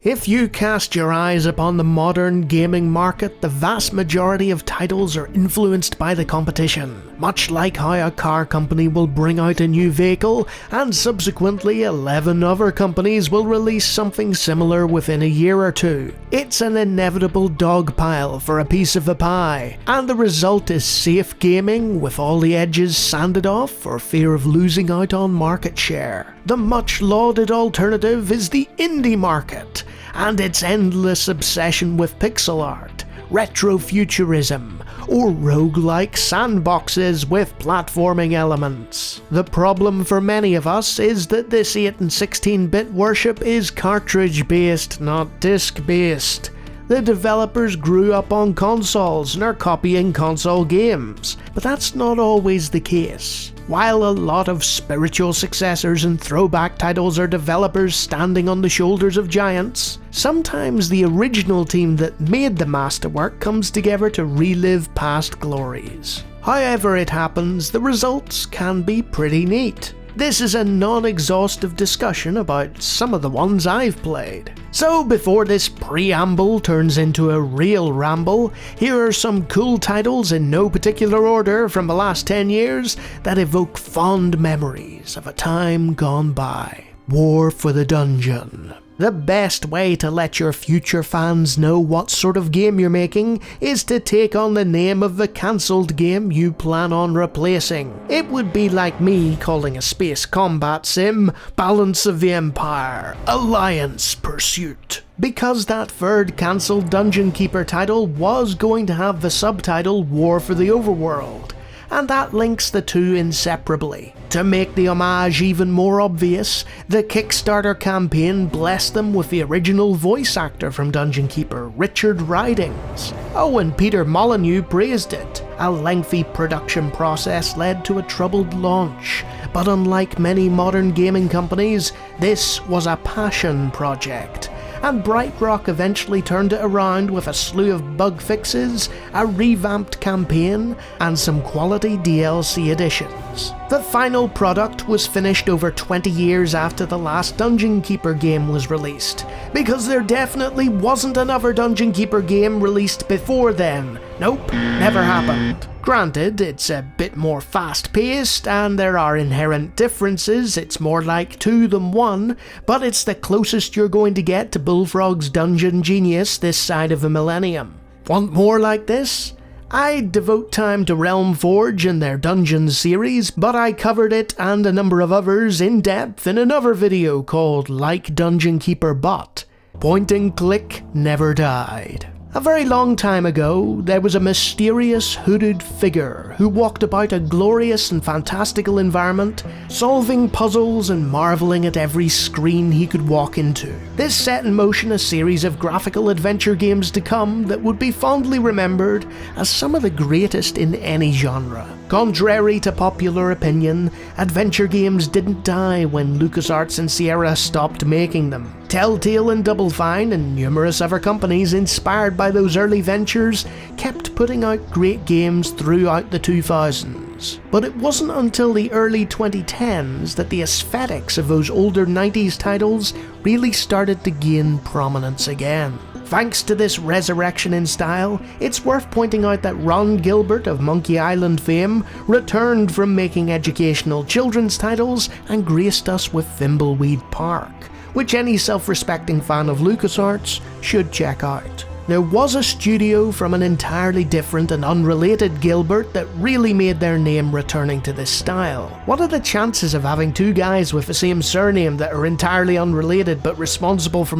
If you cast your eyes upon the modern gaming market, the vast majority of titles are influenced by the competition, much like how a car company will bring out a new vehicle and subsequently 11 other companies will release something similar within a year or two. It's an inevitable dogpile for a piece of the pie, and the result is safe gaming with all the edges sanded off for fear of losing out on market share. The much lauded alternative is the indie market, and its endless obsession with pixel art, retrofuturism, or roguelike sandboxes with platforming elements. The problem for many of us is that this 8 and 16-bit worship is cartridge-based, not disc-based. The developers grew up on consoles and are copying console games, but that's not always the case. While a lot of spiritual successors and throwback titles are developers standing on the shoulders of giants, sometimes the original team that made the masterwork comes together to relive past glories. However it happens, the results can be pretty neat. This is a non-exhaustive discussion about some of the ones I've played. So before this preamble turns into a real ramble, here are some cool titles in no particular order from the last 10 years that evoke fond memories of a time gone by. War for the Dungeon. The best way to let your future fans know what sort of game you're making is to take on the name of the cancelled game you plan on replacing. It would be like me calling a space combat sim Balance of the Empire, Alliance Pursuit. Because that third cancelled Dungeon Keeper title was going to have the subtitle War for the Overworld, and that links the two inseparably. To make the homage even more obvious, the Kickstarter campaign blessed them with the original voice actor from Dungeon Keeper, Richard Ridings. Oh, and Peter Molyneux praised it. A lengthy production process led to a troubled launch, but unlike many modern gaming companies, this was a passion project. And Bright Rock eventually turned it around with a slew of bug fixes, a revamped campaign, and some quality DLC additions. The final product was finished over 20 years after the last Dungeon Keeper game was released, because there definitely wasn't another Dungeon Keeper game released before then. Nope, never happened. Granted, it's a bit more fast-paced, and there are inherent differences, it's more like 2 than 1, but it's the closest you're going to get to Bullfrog's dungeon genius this side of the millennium. Want more like this? I'd devote time to Realm Forge and their Dungeons series, but I covered it and a number of others in depth in another video called Like Dungeon Keeper But. Point and click never died. A very long time ago, there was a mysterious hooded figure who walked about a glorious and fantastical environment, solving puzzles and marvelling at every screen he could walk into. This set in motion a series of graphical adventure games to come that would be fondly remembered as some of the greatest in any genre. Contrary to popular opinion, adventure games didn't die when LucasArts and Sierra stopped making them. Telltale and Double Fine and numerous other companies inspired by those early ventures kept putting out great games throughout the 2000s. But it wasn't until the early 2010s that the aesthetics of those older 90s titles really started to gain prominence again. Thanks to this resurrection in style, it's worth pointing out that Ron Gilbert of Monkey Island fame returned from making educational children's titles and graced us with Thimbleweed Park, which any self-respecting fan of LucasArts should check out. There was a studio from an entirely different and unrelated Gilbert that really made their name returning to this style. What are the chances of having two guys with the same surname that are entirely unrelated but responsible for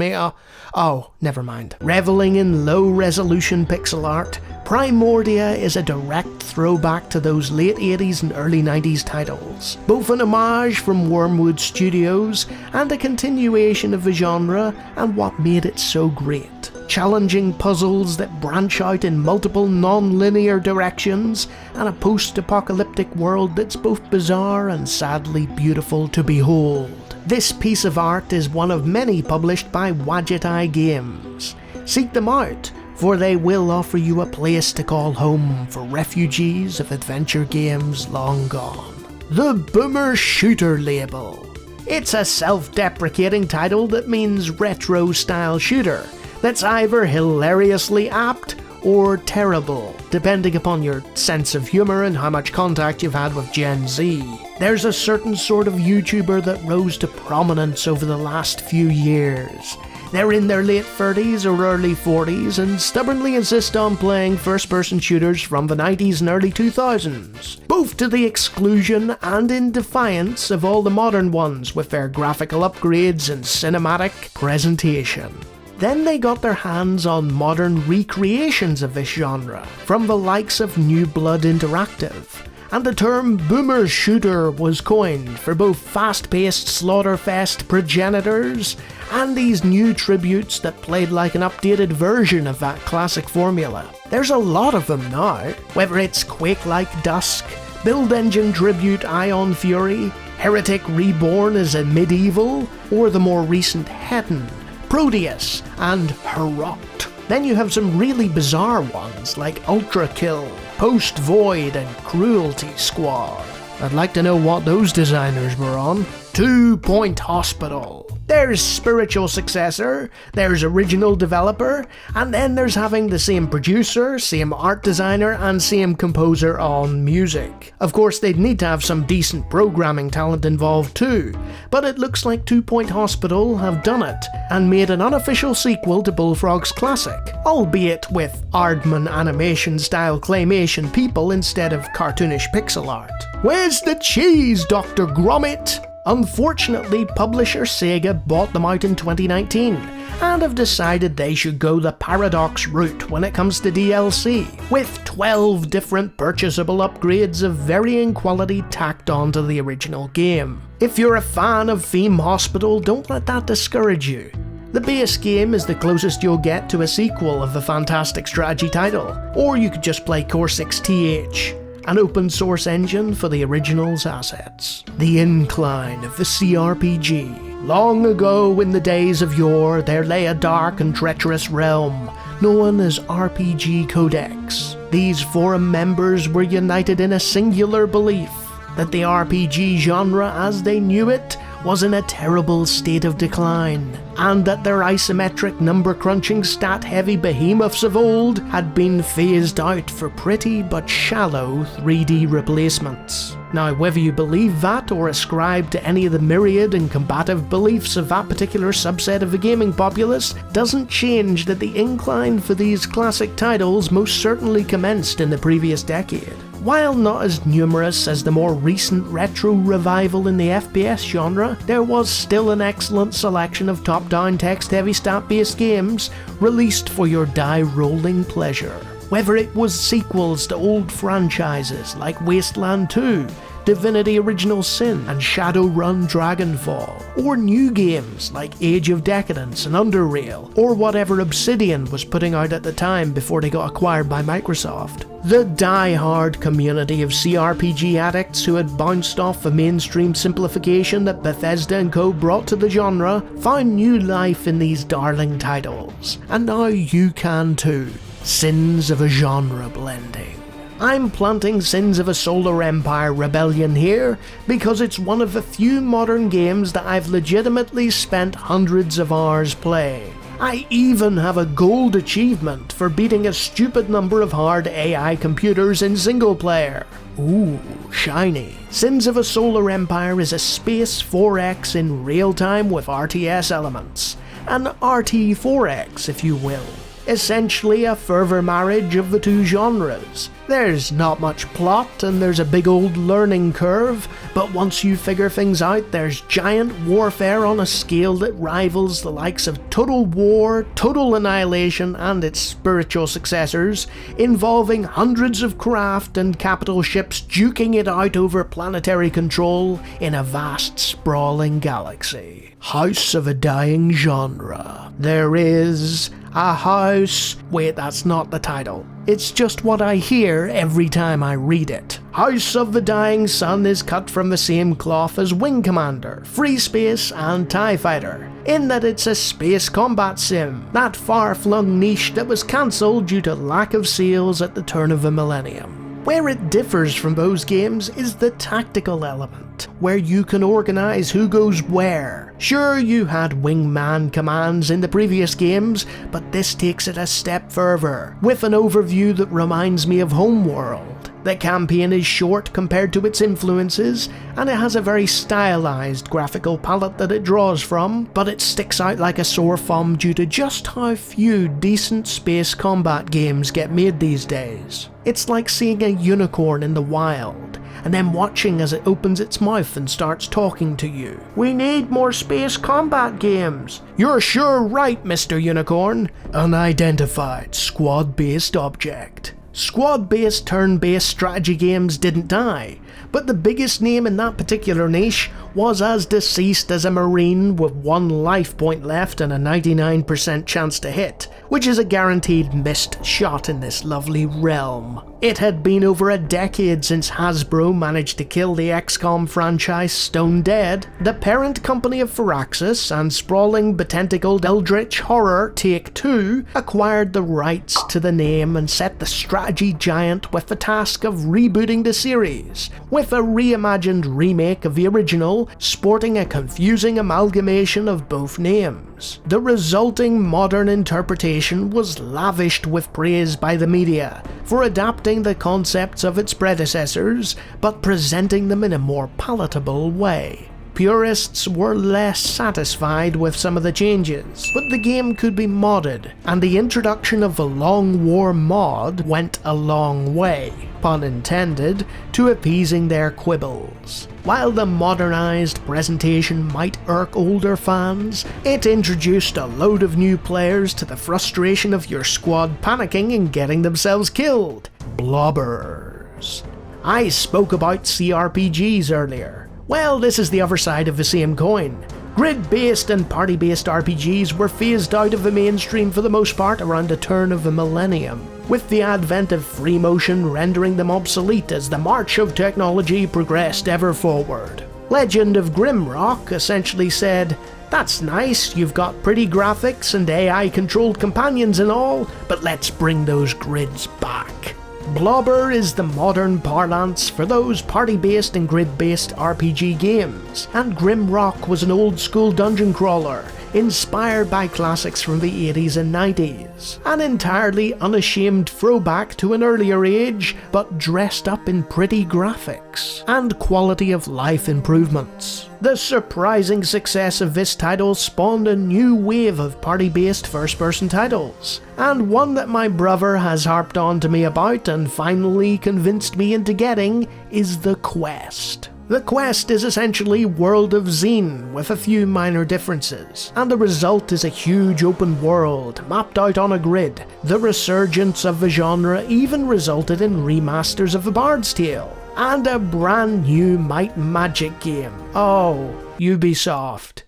oh, never mind. Reveling in low-resolution pixel art, Primordia is a direct throwback to those late 80s and early 90s titles, both an homage from Wormwood Studios and a continuation of the genre and what made it so great. Challenging puzzles that branch out in multiple non-linear directions, and a post-apocalyptic world that's both bizarre and sadly beautiful to behold. This piece of art is one of many published by Wadget Eye Games. Seek them out, for they will offer you a place to call home for refugees of adventure games long gone. The Boomer Shooter label. It's a self-deprecating title that means retro-style shooter that's either hilariously apt or terrible, depending upon your sense of humour and how much contact you've had with Gen Z. There's a certain sort of YouTuber that rose to prominence over the last few years. They're in their late 30s or early 40s and stubbornly insist on playing first-person shooters from the 90s and early 2000s, both to the exclusion and in defiance of all the modern ones with their graphical upgrades and cinematic presentation. Then they got their hands on modern recreations of this genre, from the likes of New Blood Interactive, and the term boomer shooter was coined for both fast-paced slaughterfest progenitors and these new tributes that played like an updated version of that classic formula. There's a lot of them now, whether it's Quake-like Dusk, Build Engine tribute Ion Fury, Heretic Reborn as a Medieval, or the more recent Hedon, Proteus, and Herot. Then you have some really bizarre ones like Ultra Kill, Post Void, and Cruelty Squad. I'd like to know what those designers were on. 2 Point Hospital. There's spiritual successor, there's original developer, and then there's having the same producer, same art designer, and same composer on music. Of course, they'd need to have some decent programming talent involved too, but it looks like 2 Point Hospital have done it, and made an unofficial sequel to Bullfrog's classic, albeit with Aardman animation-style claymation people instead of cartoonish pixel art. Where's the cheese, Dr. Gromit? Unfortunately, publisher Sega bought them out in 2019, and have decided they should go the Paradox route when it comes to DLC, with 12 different purchasable upgrades of varying quality tacked onto the original game. If you're a fan of Theme Hospital, don't let that discourage you. The base game is the closest you'll get to a sequel of the fantastic strategy title, or you could just play Core 6TH. An open source engine for the original's assets. The Incline of the cRPG. Long ago in the days of yore, there lay a dark and treacherous realm, known as RPG Codex. These forum members were united in a singular belief that the RPG genre as they knew it was in a terrible state of decline, and that their isometric number-crunching stat-heavy behemoths of old had been phased out for pretty but shallow 3D replacements. Now, whether you believe that or ascribe to any of the myriad and combative beliefs of that particular subset of the gaming populace doesn't change that the incline for these classic titles most certainly commenced in the previous decade. While not as numerous as the more recent retro revival in the FPS genre, there was still an excellent selection of top-down text-heavy stat-based games released for your die-rolling pleasure. Whether it was sequels to old franchises like Wasteland 2, Divinity Original Sin, and Shadowrun Dragonfall, or new games like Age of Decadence and Underrail, or whatever Obsidian was putting out at the time before they got acquired by Microsoft. The die-hard community of cRPG addicts who had bounced off the mainstream simplification that Bethesda and co brought to the genre found new life in these darling titles, and now you can too. Sins of a genre blending. I'm planting Sins of a Solar Empire Rebellion here because it's one of the few modern games that I've legitimately spent hundreds of hours playing. I even have a gold achievement for beating a stupid number of hard AI computers in single player. Ooh, shiny. Sins of a Solar Empire is a space 4X in real time with RTS elements. An RT4X, if you will. Essentially a further marriage of the two genres. There's not much plot and there's a big old learning curve, but once you figure things out, there's giant warfare on a scale that rivals the likes of Total War, Total Annihilation and its spiritual successors, involving hundreds of craft and capital ships duking it out over planetary control in a vast sprawling galaxy. House of a Dying Genre. There is a house... Wait, that's not the title. It's just what I hear every time I read it. House of the Dying Sun is cut from the same cloth as Wing Commander, Free Space and TIE Fighter, in that it's a space combat sim, that far-flung niche that was cancelled due to lack of sales at the turn of the millennium. Where it differs from those games is the tactical element, where you can organise who goes where. Sure, you had wingman commands in the previous games, but this takes it a step further, with an overview that reminds me of Homeworld. The campaign is short compared to its influences, and it has a very stylized graphical palette that it draws from, but it sticks out like a sore thumb due to just how few decent space combat games get made these days. It's like seeing a unicorn in the wild, and then watching as it opens its mouth and starts talking to you. We need more space combat games. You're sure right, Mr. Unicorn. Unidentified, squad-based object. Squad-based turn-based strategy games didn't die, but the biggest name in that particular niche was as deceased as a marine with 1 life point left and a 99% chance to hit, which is a guaranteed missed shot in this lovely realm. It had been over a decade since Hasbro managed to kill the XCOM franchise stone dead. The parent company of Firaxis and sprawling betentacled eldritch horror Take-Two acquired the rights to the name and set the strategy giant with the task of rebooting the series, with a reimagined remake of the original sporting a confusing amalgamation of both names. The resulting modern interpretation was lavished with praise by the media for adapting the concepts of its predecessors, but presenting them in a more palatable way. Purists were less satisfied with some of the changes, but the game could be modded, and the introduction of the Long War mod went a long way, pun intended, to appeasing their quibbles. While the modernised presentation might irk older fans, it introduced a load of new players to the frustration of your squad panicking and getting themselves killed. Blobbers. I spoke about cRPGs earlier. Well, this is the other side of the same coin. Grid-based and party-based RPGs were phased out of the mainstream for the most part around the turn of the millennium, with the advent of free motion rendering them obsolete as the march of technology progressed ever forward. Legend of Grimrock essentially said, "That's nice, you've got pretty graphics and AI-controlled companions and all, but let's bring those grids back." Blobber is the modern parlance for those party-based and grid-based RPG games, and Grimrock was an old-school dungeon crawler, inspired by classics from the 80s and 90s. An entirely unashamed throwback to an earlier age, but dressed up in pretty graphics and quality of life improvements. The surprising success of this title spawned a new wave of party-based first-person titles, and one that my brother has harped on to me about and finally convinced me into getting is The Quest. The Quest is essentially World of Xen with a few minor differences, and the result is a huge open world mapped out on a grid. The resurgence of the genre even resulted in remasters of The Bard's Tale, and a brand new Might and Magic game. Oh, Ubisoft.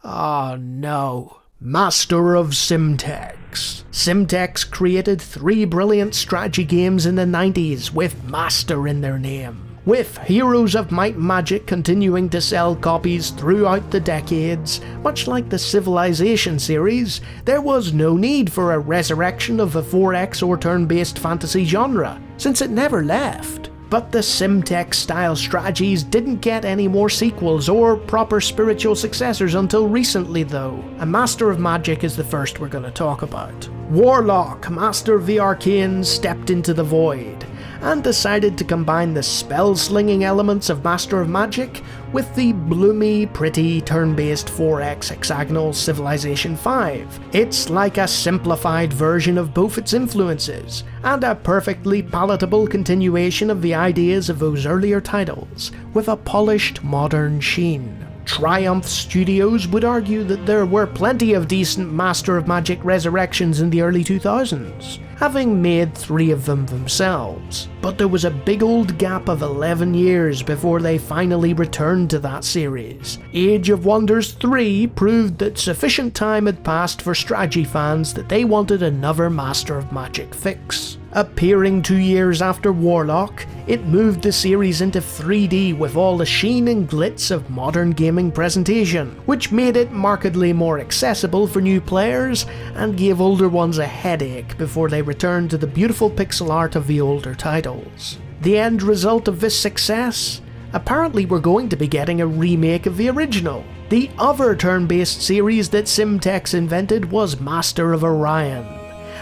Oh no. Master of Simtex. Simtex created 3 brilliant strategy games in the 90s with Master in their name. With Heroes of Might and Magic continuing to sell copies throughout the decades, much like the Civilization series, there was no need for a resurrection of the 4X or turn-based fantasy genre, since it never left. But the Simtex-style strategies didn't get any more sequels or proper spiritual successors until recently though, and Master of Magic is the first we're going to talk about. Warlock, Master of the Arcane, stepped into the void, and decided to combine the spell-slinging elements of Master of Magic with the bloomy, pretty, turn-based 4X hexagonal Civilization 5. It's like a simplified version of both its influences, and a perfectly palatable continuation of the ideas of those earlier titles, with a polished, modern sheen. Triumph Studios would argue that there were plenty of decent Master of Magic resurrections in the early 2000s, having made 3 of them themselves. But there was a big old gap of 11 years before they finally returned to that series. Age of Wonders 3 proved that sufficient time had passed for strategy fans that they wanted another Master of Magic fix. Appearing 2 years after Warlock, it moved the series into 3D with all the sheen and glitz of modern gaming presentation, which made it markedly more accessible for new players and gave older ones a headache before they return to the beautiful pixel art of the older titles. The end result of this success? Apparently we're going to be getting a remake of the original. The other turn-based series that Simtex invented was Master of Orion,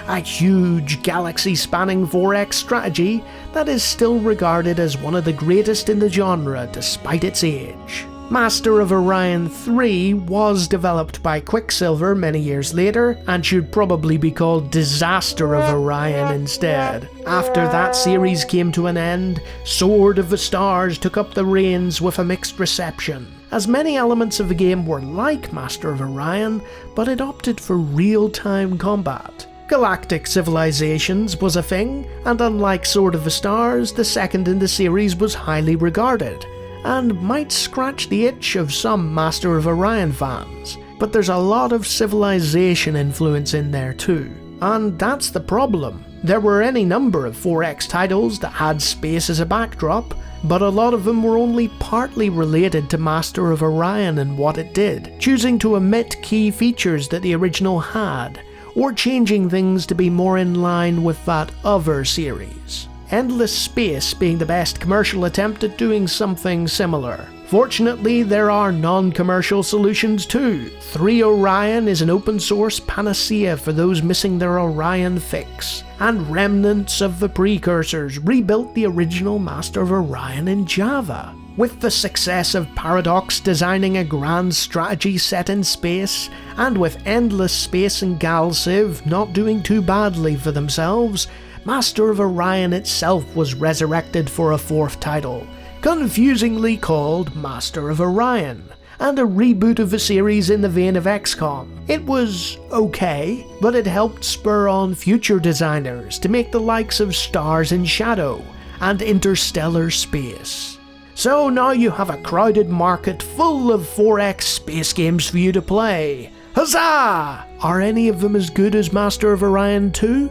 a huge galaxy-spanning 4X strategy that is still regarded as one of the greatest in the genre despite its age. Master of Orion 3 was developed by Quicksilver many years later, and should probably be called Disaster of Orion instead. After that series came to an end, Sword of the Stars took up the reins with a mixed reception, as many elements of the game were like Master of Orion, but it opted for real-time combat. Galactic civilizations was a thing, and unlike Sword of the Stars, the second in the series was highly regarded, and might scratch the itch of some Master of Orion fans, but there's a lot of civilization influence in there too. And that's the problem. There were any number of 4X titles that had space as a backdrop, but a lot of them were only partly related to Master of Orion and what it did, choosing to omit key features that the original had, or changing things to be more in line with that other series. Endless Space being the best commercial attempt at doing something similar. Fortunately, there are non-commercial solutions too. 3 Orion is an open source panacea for those missing their Orion fix, and remnants of the precursors rebuilt the original Master of Orion in Java. With the success of Paradox designing a grand strategy set in space, and with Endless Space and Galciv not doing too badly for themselves, Master of Orion itself was resurrected for a 4th title, confusingly called Master of Orion, and a reboot of the series in the vein of XCOM. It was okay, but it helped spur on future designers to make the likes of Stars in Shadow and Interstellar Space. So now you have a crowded market full of 4X space games for you to play. Huzzah! Are any of them as good as Master of Orion 2?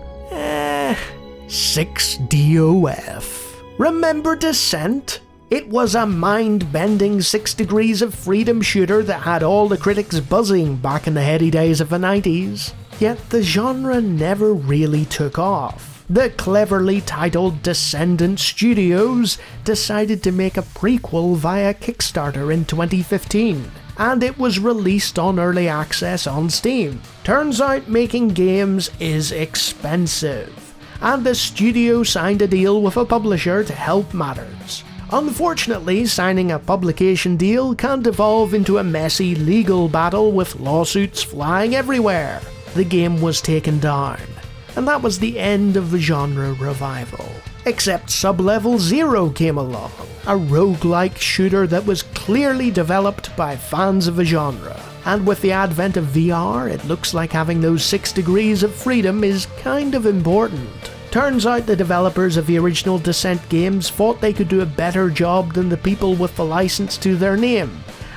6DOF. Remember Descent? It was a mind-bending 6 Degrees of Freedom shooter that had all the critics buzzing back in the heady days of the 90s. Yet the genre never really took off. The cleverly titled Descendant Studios decided to make a prequel via Kickstarter in 2015, and it was released on early access on Steam. Turns out making games is expensive, and the studio signed a deal with a publisher to help matters. Unfortunately, signing a publication deal can devolve into a messy legal battle with lawsuits flying everywhere. The game was taken down, and that was the end of the genre revival. Except Sub-Level Zero came along, a roguelike shooter that was clearly developed by fans of the genre. And with the advent of VR, it looks like having those 6 degrees of freedom is kind of important. Turns out the developers of the original Descent games thought they could do a better job than the people with the license to their name,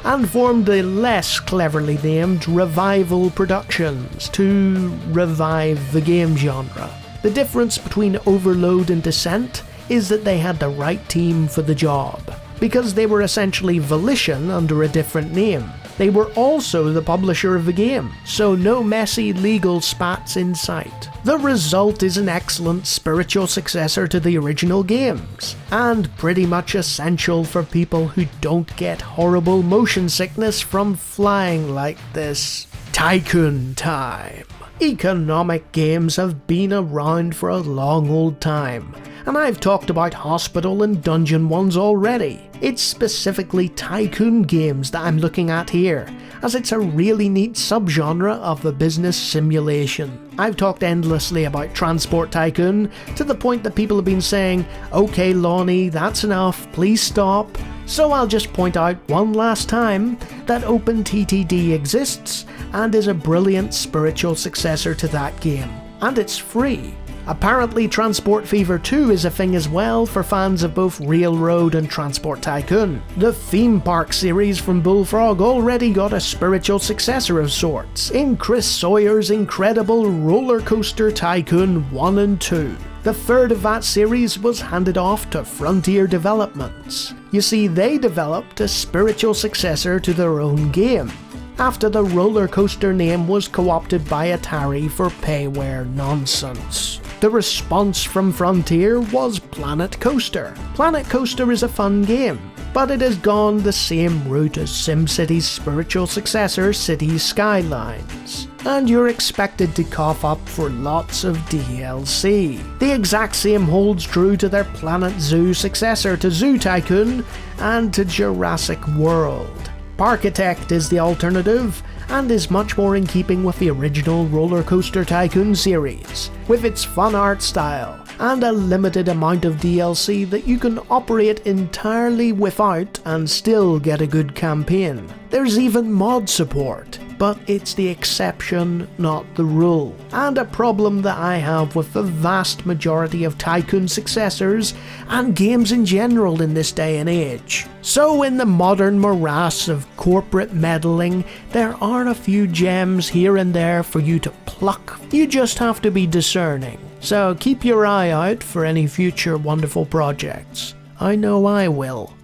and formed the less cleverly named Revival Productions to revive the game genre. The difference between Overload and Descent is that they had the right team for the job, because they were essentially Volition under a different name. They were also the publisher of the game, so no messy legal spats in sight. The result is an excellent spiritual successor to the original games, and pretty much essential for people who don't get horrible motion sickness from flying like this. Tycoon Time. Economic games have been around for a long old time, and I've talked about hospital and dungeon ones already. It's specifically tycoon games that I'm looking at here, as it's a really neat subgenre of the business simulation. I've talked endlessly about Transport Tycoon, to the point that people have been saying, "Okay Lawnie, that's enough, please stop." So I'll just point out one last time that OpenTTD exists and is a brilliant spiritual successor to that game, and it's free. Apparently Transport Fever 2 is a thing as well for fans of both Railroad and Transport Tycoon. The theme park series from Bullfrog already got a spiritual successor of sorts in Chris Sawyer's incredible Roller Coaster Tycoon 1 and 2. The third of that series was handed off to Frontier Developments. You see, they developed a spiritual successor to their own game, after the roller coaster name was co-opted by Atari for payware nonsense. The response from Frontier was Planet Coaster. Planet Coaster is a fun game, but it has gone the same route as SimCity's spiritual successor, Cities Skylines, and you're expected to cough up for lots of DLC. The exact same holds true to their Planet Zoo successor to Zoo Tycoon and to Jurassic World. Parkitect is the alternative, and is much more in keeping with the original Roller Coaster Tycoon series, with its fun art style, and a limited amount of DLC that you can operate entirely without and still get a good campaign. There's even mod support, but it's the exception, not the rule, and a problem that I have with the vast majority of Tycoon successors and games in general in this day and age. So in the modern morass of corporate meddling, there are a few gems here and there for you to pluck. You just have to be discerning. So keep your eye out for any future wonderful projects. I know I will.